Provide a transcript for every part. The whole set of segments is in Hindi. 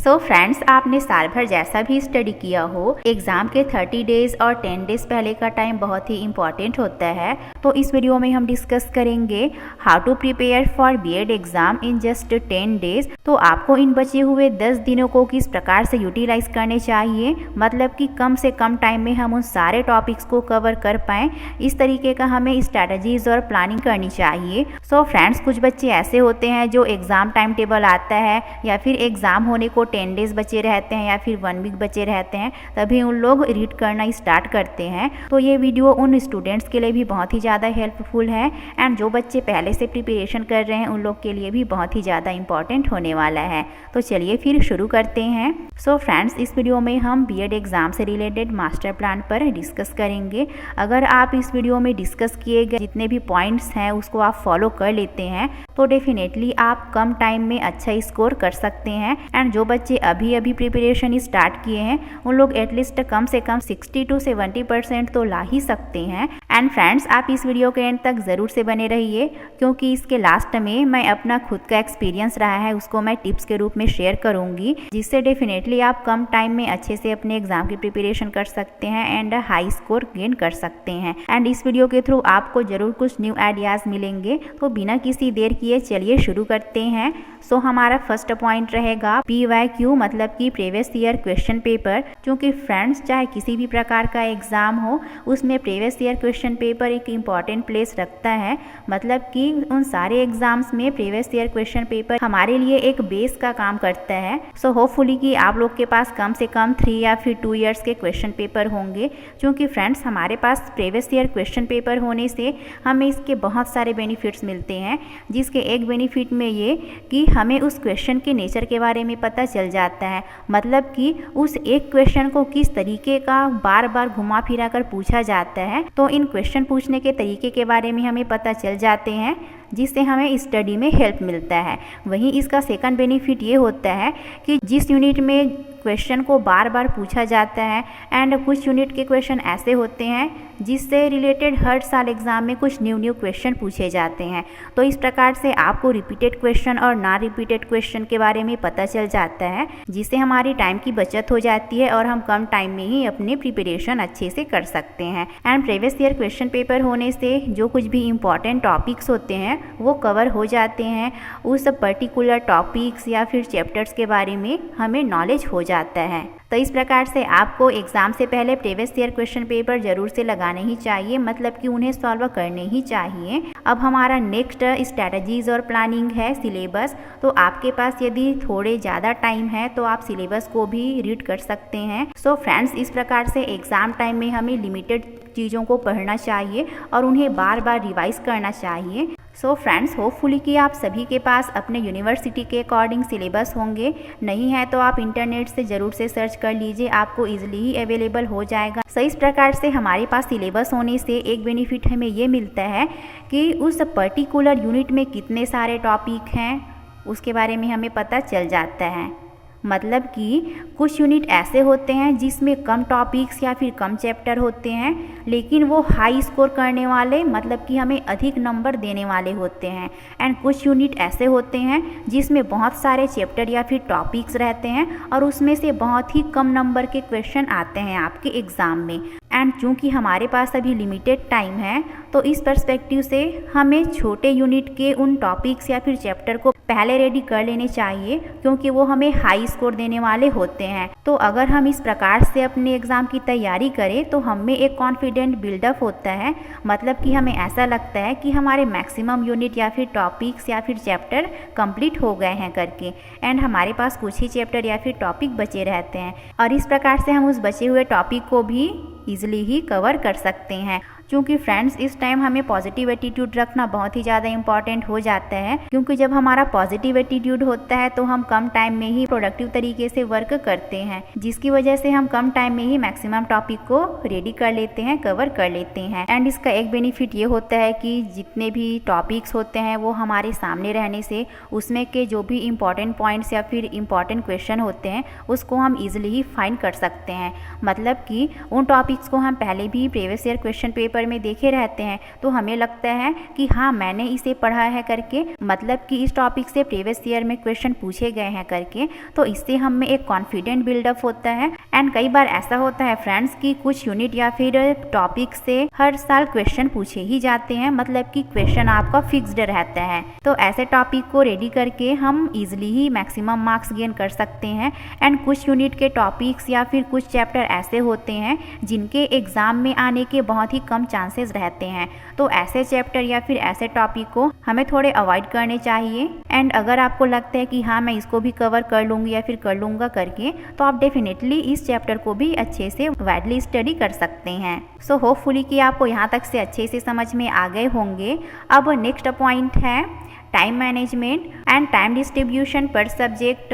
सो फ्रेंड्स, आपने साल भर जैसा भी स्टडी किया हो, एग्जाम के 30 डेज और 10 डेज पहले का टाइम बहुत ही इंपॉर्टेंट होता है। तो इस वीडियो में हम डिस्कस करेंगे how to prepare for BEd exam in just 10 days. तो आपको इन बचे हुए 10 दिनों को किस प्रकार से यूटिलाइज करने चाहिए, मतलब कि कम से कम टाइम में हम उन सारे टॉपिक्स को कवर कर पाएँ, इस तरीके का हमें स्ट्रैटेजीज और प्लानिंग करनी चाहिए। सो फ्रेंड्स, कुछ बच्चे ऐसे होते हैं जो एग्जाम टाइम टेबल आता है या फिर एग्जाम होने को 10 डेज बचे रहते हैं या फिर 1 वीक बचे रहते हैं, तभी उन लोग रीड करना स्टार्ट करते हैं। तो ये वीडियो उन स्टूडेंट्स के लिए भी बहुत ही ज़्यादा हेल्पफुल है एंड जो बच्चे पहले से प्रिपरेशन कर रहे हैं उन लोग के लिए भी बहुत ही ज़्यादा इंपॉर्टेंट होने वाला है। तो चलिए फिर शुरू करते हैं। सो फ्रेंड्स, इस वीडियो में हम बीएड एग्जाम से रिलेटेड मास्टर प्लान पर डिस्कस करेंगे। अगर आप इस वीडियो में डिस्कस किए गए जितने भी पॉइंट्स हैं उसको आप फॉलो कर लेते हैं तो डेफिनेटली आप कम टाइम में अच्छा स्कोर कर सकते हैं। एंड जो बच्चे अभी प्रिपरेशन स्टार्ट किए हैं उन लोग एटलीस्ट कम से कम 60 to 70% तो ला ही सकते हैं। एंड फ्रेंड्स, आप इस वीडियो के एंड तक ज़रूर से बने रहिए, क्योंकि इसके लास्ट में मैं अपना खुद का एक्सपीरियंस रहा है उसको मैं टिप्स के रूप में शेयर करूंगी, जिससे डेफिनेटली आप कम टाइम में अच्छे से अपने एग्जाम की प्रिपरेशन कर सकते हैं एंड हाई स्कोर गेन कर सकते हैं। एंड इस वीडियो के थ्रू आपको जरूर कुछ न्यू आइडियाज मिलेंगे। तो बिना किसी देर किए चलिए शुरू करते हैं। सो हमारा फर्स्ट पॉइंट रहेगा PYQ, मतलब कि प्रीवियस ईयर क्वेश्चन पेपर। क्योंकि फ्रेंड्स, चाहे किसी भी प्रकार का एग्जाम हो उसमें प्रीवियस ईयर क्वेश्चन पेपर एक इम्पॉर्टेंट प्लेस रखता है। मतलब कि उन सारे एग्जाम्स में प्रीवियस ईयर क्वेश्चन पेपर हमारे लिए एक बेस का काम करता है। सो होपफुली कि आप लोग के पास कम से कम 3 या फिर 2 ईयर्स के क्वेश्चन पेपर होंगे। क्योंकि फ्रेंड्स, हमारे पास प्रीवियस ईयर क्वेश्चन पेपर होने से हमें इसके बहुत सारे बेनिफिट्स मिलते हैं, जिसके एक बेनिफिट में ये कि हमें उस क्वेश्चन के नेचर के बारे में पता चल जाता है। मतलब कि उस एक क्वेश्चन को किस तरीके का बार बार घुमा फिरा कर पूछा जाता है, तो इन क्वेश्चन पूछने के तरीके के बारे में हमें पता चल जाते हैं, जिससे हमें स्टडी में हेल्प मिलता है। वहीं इसका सेकंड बेनिफिट ये होता है कि जिस यूनिट में क्वेश्चन को बार बार पूछा जाता है एंड कुछ यूनिट के क्वेश्चन ऐसे होते हैं जिससे रिलेटेड हर साल एग्जाम में कुछ न्यू क्वेश्चन पूछे जाते हैं। तो इस प्रकार से आपको रिपीटेड क्वेश्चन और ना रिपीटेड क्वेश्चन के बारे में पता चल जाता है, जिससे हमारी टाइम की बचत हो जाती है और हम कम टाइम में ही अपने प्रिपरेशन अच्छे से कर सकते हैं। And previous year question paper होने से जो कुछ भी इम्पॉर्टेंट टॉपिक्स होते हैं वो कवर हो जाते हैं। उस पर्टिकुलर टॉपिक्स या फिर चैप्टर्स के बारे में हमें नॉलेज हो जाता है। तो इस प्रकार से आपको एग्जाम से पहले प्रीवियस ईयर क्वेश्चन पेपर जरूर से लगाने ही चाहिए, मतलब कि उन्हें सॉल्व करने ही चाहिए। अब हमारा नेक्स्ट स्ट्रैटेजीज और प्लानिंग है सिलेबस। तो आपके पास यदि थोड़े ज़्यादा टाइम है तो आप सिलेबस को भी रीड कर सकते हैं। सो फ्रेंड्स, इस प्रकार से एग्ज़ाम टाइम में हमें लिमिटेड चीज़ों को पढ़ना चाहिए और उन्हें बार बार रिवाइज करना चाहिए। सो फ्रेंड्स, होपफुली कि आप सभी के पास अपने यूनिवर्सिटी के अकॉर्डिंग सिलेबस होंगे। नहीं है तो आप इंटरनेट से ज़रूर से सर्च कर लीजिए, आपको इजीली ही अवेलेबल हो जाएगा। सो इस प्रकार से हमारे पास सिलेबस होने से एक बेनिफिट हमें ये मिलता है कि उस पर्टिकुलर यूनिट में कितने सारे टॉपिक हैं उसके बारे में हमें पता चल जाता है। मतलब कि कुछ यूनिट ऐसे होते हैं जिसमें कम टॉपिक्स या फिर कम चैप्टर होते हैं, लेकिन वो हाई स्कोर करने वाले, मतलब कि हमें अधिक नंबर देने वाले होते हैं। एंड कुछ यूनिट ऐसे होते हैं जिसमें बहुत सारे चैप्टर या फिर टॉपिक्स रहते हैं और उसमें से बहुत ही कम नंबर के क्वेश्चन आते हैं आपके एग्ज़ाम में। एंड चूँकि हमारे पास अभी लिमिटेड टाइम है तो इस पर्सपेक्टिव से हमें छोटे यूनिट के उन टॉपिक्स या फिर चैप्टर को पहले रेडी कर लेने चाहिए, क्योंकि वो हमें हाई स्कोर देने वाले होते हैं। तो अगर हम इस प्रकार से अपने एग्ज़ाम की तैयारी करें तो हमें एक कॉन्फिडेंट बिल्डअप होता है। मतलब कि हमें ऐसा लगता है कि हमारे मैक्सिमम यूनिट या फिर टॉपिक्स या फिर चैप्टर कंप्लीट हो गए हैं करके, एंड हमारे पास कुछ ही चैप्टर या फिर टॉपिक बचे रहते हैं और इस प्रकार से हम उस बचे हुए टॉपिक को भी ईजिली ही कवर कर सकते हैं। क्योंकि फ्रेंड्स, इस टाइम हमें पॉजिटिव एटीट्यूड रखना बहुत ही ज़्यादा इंपॉर्टेंट हो जाता है, क्योंकि जब हमारा पॉजिटिव एटीट्यूड होता है तो हम कम टाइम में ही प्रोडक्टिव तरीके से वर्क करते हैं, जिसकी वजह से हम कम टाइम में ही मैक्सिमम टॉपिक को रेडी कर लेते हैं, कवर कर लेते हैं। एंड इसका एक बेनिफिट ये होता है कि जितने भी टॉपिक्स होते हैं वो हमारे सामने रहने से उसमें के जो भी इम्पॉर्टेंट पॉइंट्स या फिर इम्पॉर्टेंट क्वेश्चन होते हैं उसको हम ईजिली ही फाइंड कर सकते हैं। मतलब कि उन टॉपिक्स को हम पहले भी previous year question paper paper में देखे रहते हैं तो हमें लगता है कि हाँ मैंने इसे पढ़ा है करके, मतलब कि इस टॉपिक से प्रीवियस ईयर में क्वेश्चन पूछे गए हैं करके, तो इससे हम में एक कॉन्फिडेंट बिल्डअप होता है। एंड कई बार ऐसा होता है फ्रेंड्स कि कुछ यूनिट या फिर टॉपिक से हर साल क्वेश्चन पूछे ही जाते हैं, मतलब कि क्वेश्चन आपका फिक्स्ड रहता है। तो ऐसे टॉपिक को रेडी करके हम इजिली ही मैक्सिमम मार्क्स गेन कर सकते हैं। एंड कुछ यूनिट के टॉपिक्स या फिर कुछ चैप्टर ऐसे होते हैं जिनके एग्जाम में आने के बहुत ही कम चांसेस रहते हैं, तो ऐसे चैप्टर या फिर ऐसे टॉपिक को हमें थोड़े अवॉइड करने चाहिए। एंड अगर आपको लगता है कि हाँ मैं इसको भी कवर कर लूँगी या फिर कर लूँगा करके, तो आप डेफिनेटली इस चैप्टर को भी अच्छे से वाइडली स्टडी कर सकते हैं। सो होपफुली कि आपको यहाँ तक से अच्छे से समझ में आ गए होंगे। अब नेक्स्ट पॉइंट है time management and time distribution पर सब्जेक्ट।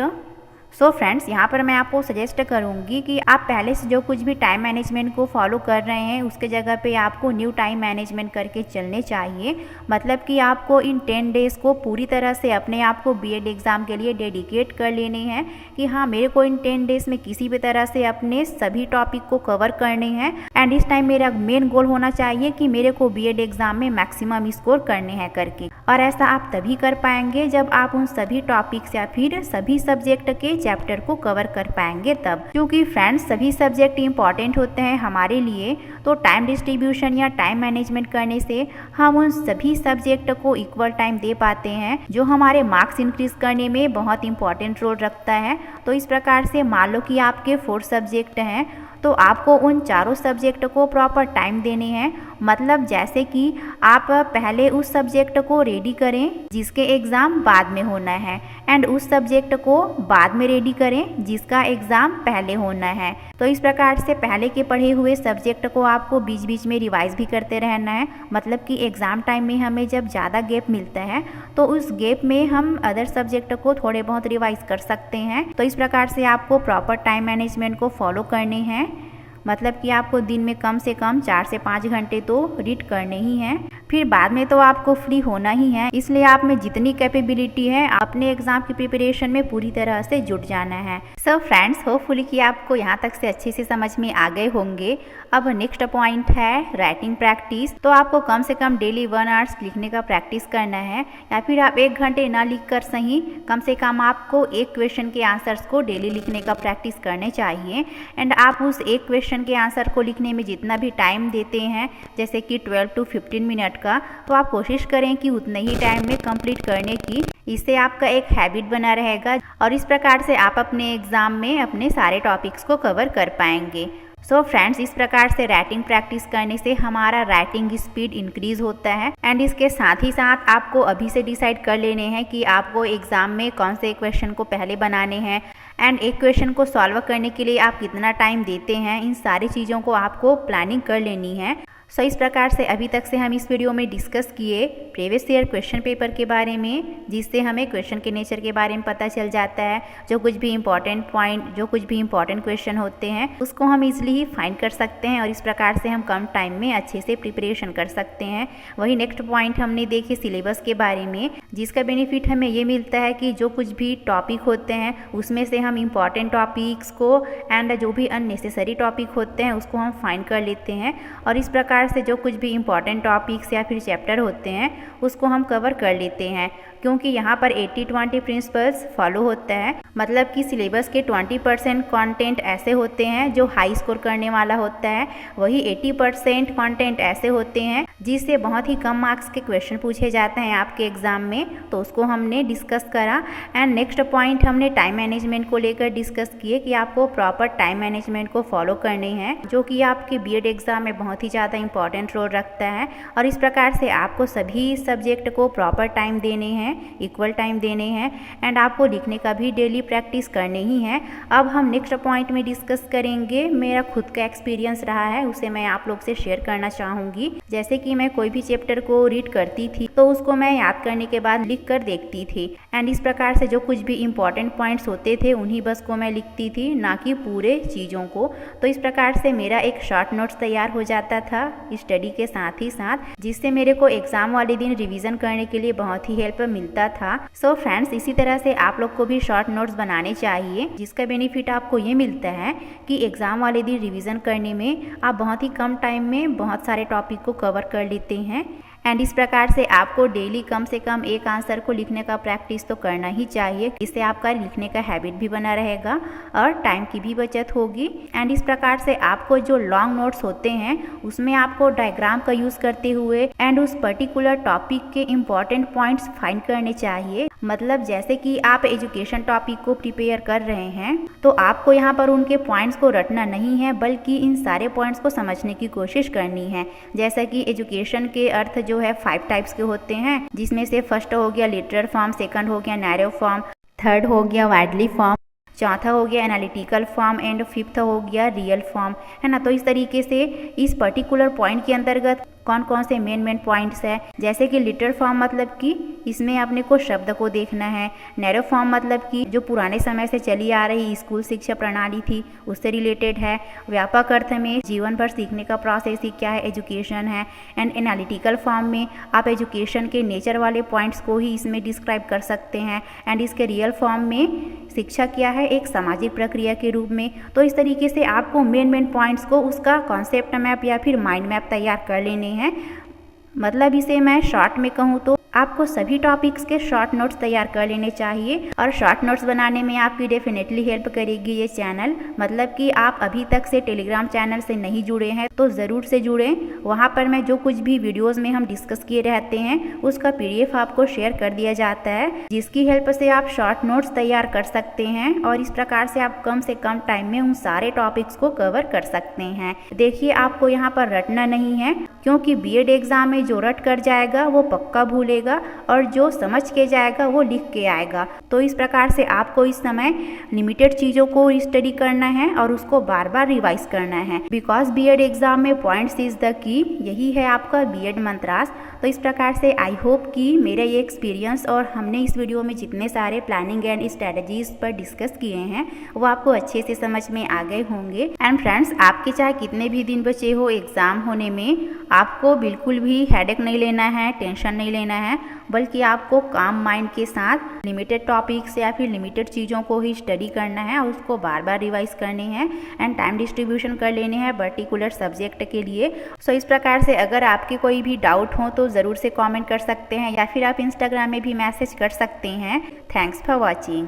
सो फ्रेंड्स, यहाँ पर मैं आपको सजेस्ट करूँगी कि आप पहले से जो कुछ भी टाइम मैनेजमेंट को फॉलो कर रहे हैं उसके जगह पे आपको न्यू टाइम मैनेजमेंट करके चलने चाहिए। मतलब कि आपको इन 10 डेज़ को पूरी तरह से अपने आप को बीएड एग्ज़ाम के लिए डेडिकेट कर लेने हैं कि हाँ मेरे को इन 10 डेज़ में किसी भी तरह से अपने सभी टॉपिक को कवर करने हैं। एंड इस टाइम मेरा मेन गोल होना चाहिए कि मेरे को बीएड एग्ज़ाम में मैक्सिमम स्कोर करने हैं करके। और ऐसा आप तभी कर पाएंगे जब आप उन सभी टॉपिक्स या फिर सभी सब्जेक्ट के चैप्टर को कवर कर पाएंगे तब, क्योंकि फ्रेंड्स सभी सब्जेक्ट इंपॉर्टेंट होते हैं हमारे लिए। तो टाइम डिस्ट्रीब्यूशन या टाइम मैनेजमेंट करने से हम उन सभी सब्जेक्ट को इक्वल टाइम दे पाते हैं, जो हमारे मार्क्स इंक्रीज करने में बहुत इंपॉर्टेंट रोल रखता है। तो इस प्रकार से मान लो कि आपके 4 सब्जेक्ट हैं, तो आपको उन चारों सब्जेक्ट को प्रॉपर टाइम देने हैं। मतलब जैसे कि आप पहले उस सब्जेक्ट को रेडी करें जिसके एग्ज़ाम बाद में होना है, एंड उस सब्जेक्ट को बाद में रेडी करें जिसका एग्ज़ाम पहले होना है। तो इस प्रकार से पहले के पढ़े हुए सब्जेक्ट को आपको बीच बीच में रिवाइज भी करते रहना है। मतलब कि एग्ज़ाम टाइम में हमें जब ज़्यादा गैप मिलता है तो उस गैप में हम अदर सब्जेक्ट को थोड़े बहुत रिवाइज कर सकते हैं। तो इस प्रकार से आपको प्रॉपर टाइम मैनेजमेंट को फॉलो करने हैं। मतलब कि आपको दिन में कम से कम 4 से 5 घंटे तो रीड करने ही हैं। फिर बाद में तो आपको फ्री होना ही है, इसलिए आप में जितनी कैपेबिलिटी है अपने एग्जाम की प्रिपरेशन में पूरी तरह से जुट जाना है। सो फ्रेंड्स, होपफुली कि आपको यहाँ तक से अच्छे से समझ में आ गए होंगे। अब नेक्स्ट पॉइंट है राइटिंग प्रैक्टिस। तो आपको कम से कम डेली 1 आवर्स लिखने का प्रैक्टिस करना है, या फिर आप 1 घंटे ना लिख कर सही कम से कम आपको एक क्वेश्चन के आंसर्स को डेली लिखने का प्रैक्टिस करने चाहिए। एंड आप उस एक क्वेश्चन के आंसर को लिखने में जितना भी टाइम देते हैं, जैसे कि 12 to 15 मिनट का, तो आप कोशिश करें कि उतने ही टाइम में कंप्लीट करने की। इससे आपका एक हैबिट बना रहेगा और इस प्रकार से आप अपने एग्जाम में अपने सारे टॉपिक्स को कवर कर पाएंगे। सो फ्रेंड्स, इस प्रकार से राइटिंग प्रैक्टिस करने से हमारा राइटिंग स्पीड इंक्रीज होता है। एंड इसके साथ ही साथ आपको अभी से डिसाइड कर लेने हैं कि आपको एग्जाम में कौन से क्वेश्चन को पहले बनाने हैं, एंड एक क्वेश्चन को सॉल्व करने के लिए आप कितना टाइम देते हैं। इन सारी चीज़ों को आपको प्लानिंग कर लेनी है। सो इस प्रकार से अभी तक से हम इस वीडियो में डिस्कस किए प्रीवियस ईयर क्वेश्चन पेपर के बारे में, जिससे हमें क्वेश्चन के नेचर के बारे में पता चल जाता है। जो कुछ भी इंपॉर्टेंट पॉइंट, जो कुछ भी इंपॉर्टेंट क्वेश्चन होते हैं उसको हम इजीली ही फाइंड कर सकते हैं और इस प्रकार से हम कम टाइम में अच्छे से प्रिपरेशन कर सकते हैं। वही नेक्स्ट पॉइंट हमने देखे सिलेबस के बारे में, जिसका बेनिफिट हमें ये मिलता है कि जो कुछ भी टॉपिक होते हैं उसमें से हम इंपॉर्टेंट टॉपिक्स को एंड जो भी अननेसेसरी टॉपिक होते हैं उसको हम फाइंड कर लेते हैं, और इस प्रकार से जो कुछ भी इंपॉर्टेंट टॉपिक्स या फिर चैप्टर होते हैं उसको हम कवर कर लेते हैं। क्योंकि यहाँ पर 80-20 प्रिंसिपल्स फॉलो होता है। मतलब कि सिलेबस के 20% कंटेंट ऐसे होते हैं जो हाई स्कोर करने वाला होता है, वही 80% कंटेंट ऐसे होते हैं जिससे बहुत ही कम मार्क्स के क्वेश्चन पूछे जाते हैं आपके एग्जाम में। तो उसको हमने डिस्कस करा। एंड नेक्स्ट पॉइंट हमने टाइम मैनेजमेंट को लेकर डिस्कस किए कि आपको प्रॉपर टाइम मैनेजमेंट को फॉलो करने हैं, जो कि आपके बीएड एग्जाम में बहुत ही ज़्यादा इंपॉर्टेंट रोल रखता है। और इस प्रकार से आपको सभी सब्जेक्ट को प्रॉपर टाइम देने हैं, इक्वल टाइम देने हैं, एंड आपको लिखने का भी डेली प्रैक्टिस करने ही है। अब हम नेक्स्ट पॉइंट में डिस्कस करेंगे। मेरा खुद का एक्सपीरियंस रहा है, उसे मैं आप लोग से शेयर करना चाहूँगी। जैसे कि कि मैं कोई भी चैप्टर को रीड करती थी तो उसको मैं याद करने के बाद लिख कर देखती थी एंड इस प्रकार से जो कुछ भी इम्पोर्टेंट पॉइंट्स होते थे उन्हीं बस को मैं लिखती थी, ना कि पूरे चीज़ों को। तो इस प्रकार से मेरा एक शॉर्ट नोट्स तैयार हो जाता था स्टडी के साथ ही साथ, जिससे मेरे को एग्जाम वाले दिन रिवीजन करने के लिए बहुत ही हेल्प मिलता था। सो फ्रेंड्स, इसी तरह से आप लोग को भी शॉर्ट नोट्स बनाने चाहिए, जिसका बेनिफिट आपको ये मिलता है कि एग्जाम वाले दिन रिवीजन करने में आप बहुत ही कम टाइम में बहुत सारे टॉपिक को कवर कर लेते हैं। एंड इस प्रकार से आपको डेली कम से कम एक आंसर को लिखने का प्रैक्टिस तो करना ही चाहिए। इससे आपका लिखने का हैबिट भी बना रहेगा और टाइम की भी बचत होगी। एंड इस प्रकार से आपको जो लॉन्ग नोट्स होते हैं उसमें आपको डायग्राम का यूज करते हुए एंड उस पर्टिकुलर टॉपिक के इम्पॉर्टेंट पॉइंट्स फाइंड करने चाहिए। मतलब जैसे कि आप एजुकेशन टॉपिक को प्रिपेयर कर रहे हैं तो आपको यहाँ पर उनके पॉइंट्स को रटना नहीं है, बल्कि इन सारे पॉइंट्स को समझने की कोशिश करनी है। जैसा कि एजुकेशन के अर्थ जो है 5 टाइप्स के होते हैं, जिसमें से फर्स्ट हो गया लिटरल फॉर्म, सेकंड हो गया नैरो फॉर्म, थर्ड हो गया वाइडली फॉर्म, चौथा हो गया एनालिटिकल फॉर्म एंड फिफ्थ हो गया रियल फॉर्म, है ना। तो इस तरीके से इस पर्टिकुलर पॉइंट के अंतर्गत कौन कौन से मेन पॉइंट्स है, जैसे कि लिटरल फॉर्म मतलब कि इसमें अपने को शब्द को देखना है। नैरो फॉर्म मतलब कि जो पुराने समय से चली आ रही स्कूल शिक्षा प्रणाली थी उससे रिलेटेड है। व्यापक अर्थ में जीवन भर सीखने का प्रोसेस ही क्या है, एजुकेशन है। एंड एनालिटिकल फॉर्म में आप एजुकेशन के नेचर वाले पॉइंट्स को ही इसमें डिस्क्राइब कर सकते हैं। एंड इसके रियल फॉर्म में शिक्षा क्या है, एक सामाजिक प्रक्रिया के रूप में। तो इस तरीके से आपको मेन पॉइंट्स को उसका कॉन्सेप्ट मैप या फिर माइंड मैप तैयार कर लेने हैं। मतलब इसे मैं शॉर्ट में कहूँ तो आपको सभी टॉपिक्स के शॉर्ट नोट्स तैयार कर लेने चाहिए और शॉर्ट नोट्स बनाने में आपकी डेफिनेटली हेल्प करेगी ये चैनल। मतलब कि आप अभी तक से टेलीग्राम चैनल से नहीं जुड़े हैं तो ज़रूर से जुड़ें। वहाँ पर मैं जो कुछ भी वीडियोस में हम डिस्कस किए रहते हैं उसका PDF आपको शेयर कर दिया जाता है, जिसकी हेल्प से आप शॉर्ट नोट्स तैयार कर सकते हैं और इस प्रकार से आप कम से कम टाइम में उन सारे टॉपिक्स को कवर कर सकते हैं। देखिए, आपको यहाँ पर रटना नहीं है, क्योंकि BEd एग्जाम में जो रट कर जाएगा वो पक्का भूलेगा और जो समझ के जाएगा वो लिख के आएगा। तो इस प्रकार से आपको इस समय लिमिटेड चीज़ों को स्टडी करना है और उसको बार बार रिवाइज करना है, बिकॉज BEd एग्जाम में पॉइंट्स इज द की। यही है आपका BEd मंत्रास। तो इस प्रकार से आई होप कि मेरा ये एक्सपीरियंस और हमने इस वीडियो में जितने सारे प्लानिंग एंड स्ट्रेटजीज पर डिस्कस किए हैं वो आपको अच्छे से समझ में आ गए होंगे। एंड फ्रेंड्स, आपके चाहे कितने भी दिन बचे हो एग्जाम होने में, आपको बिल्कुल भी हेडेक नहीं लेना है, टेंशन नहीं लेना है, बल्कि आपको काम माइंड के साथ लिमिटेड टॉपिक्स या फिर लिमिटेड चीज़ों को ही स्टडी करना है और उसको बार बार रिवाइज करने हैं एंड टाइम डिस्ट्रीब्यूशन कर लेने हैं पर्टिकुलर सब्जेक्ट के लिए। सो इस प्रकार से अगर आपके कोई भी डाउट हो तो ज़रूर से कमेंट कर सकते हैं या फिर आप इंस्टाग्राम में भी मैसेज कर सकते हैं। Thanks for watching.